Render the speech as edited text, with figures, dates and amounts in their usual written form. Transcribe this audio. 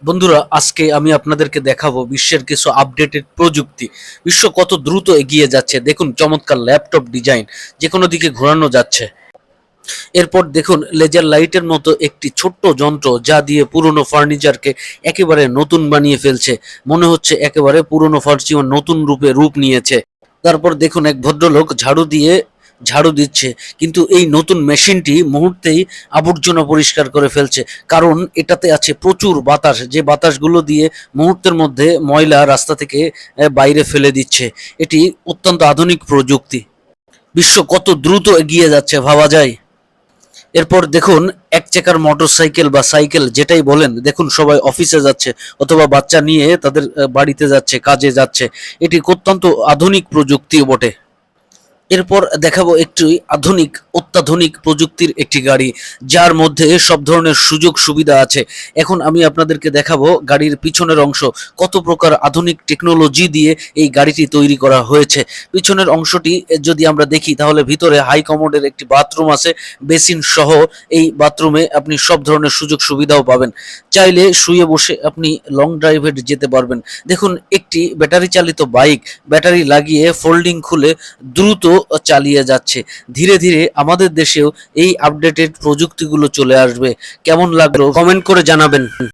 বন্ধুরা, আজকে আমি আপনাদেরকে দেখাবো বিশ্বের কিছু আপডেটেড প্রযুক্তি। বিশ্ব কত দ্রুত এগিয়ে যাচ্ছে দেখুন। চমৎকার ল্যাপটপ ডিজাইন, যে কোনো দিকে ঘোরানো যাচ্ছে। এরপর দেখুন লেজার লাইটের মতো একটি ছোট্ট যন্ত্র, যা দিয়ে পুরনো ফার্নিচারকে একেবারে নতুন বানিয়ে ফেলছে। মনে হচ্ছে একেবারে পুরনো ফার্নিচার নতুন রূপে রূপ নিয়েছে। তারপর দেখুন এক ভদ্রলোক ঝাড়ু দিচ্ছে, কিন্তু এই নতুন মেশিনটি মুহূর্তেই আবর্জনা পরিষ্কার করে ফেলছে। কারণ এটাতে আছে প্রচুর বাতাস, যে বাতাসগুলো দিয়ে মুহূর্তের মধ্যে ময়লা রাস্তা থেকে বাইরে ফেলে দিচ্ছে। এটি অত্যন্ত আধুনিক প্রযুক্তি। বিশ্ব কত দ্রুত এগিয়ে যাচ্ছে ভাবা যায়। এরপর দেখুন এক চাকার মোটরসাইকেল বা সাইকেল যেটাই বলেন, দেখুন সবাই অফিসে যাচ্ছে অথবা বাচ্চা নিয়ে তাদের বাড়িতে যাচ্ছে, কাজে যাচ্ছে। এটি অত্যন্ত আধুনিক প্রযুক্তিও বটে। এরপর দেখাবো একটি অত্যাধুনিক প্রযুক্তির একটি গাড়ি, যার মধ্যে সব ধরনের সুযোগ সুবিধা আছে। এখন আমি আপনাদেরকে দেখাবো গাড়ির পিছনের অংশ, কত প্রকার আধুনিক টেকনোলজি দিয়ে এই গাড়িটি তৈরি করা হয়েছে। পিছনের অংশটি যদি আমরা দেখি, তাহলে ভিতরে হাই কমোডের একটি বাথরুম আছে, বেসিন সহ। এই বাথরুমে আপনি সব ধরনের সুযোগ সুবিধাও পাবেন। চাইলে শুয়ে বসে আপনি লং ড্রাইভে যেতে পারবেন। দেখুন একটি ব্যাটারি চালিত বাইক, ব্যাটারি লাগিয়ে ফোল্ডিং খুলে দ্রুত চালিয়ে যাচ্ছে। ধীরে ধীরে আমাদের দেশেও এই আপডেটেড প্রযুক্তিগুলো চলে আসবে। কেমন লাগলো কমেন্ট করে জানাবেন।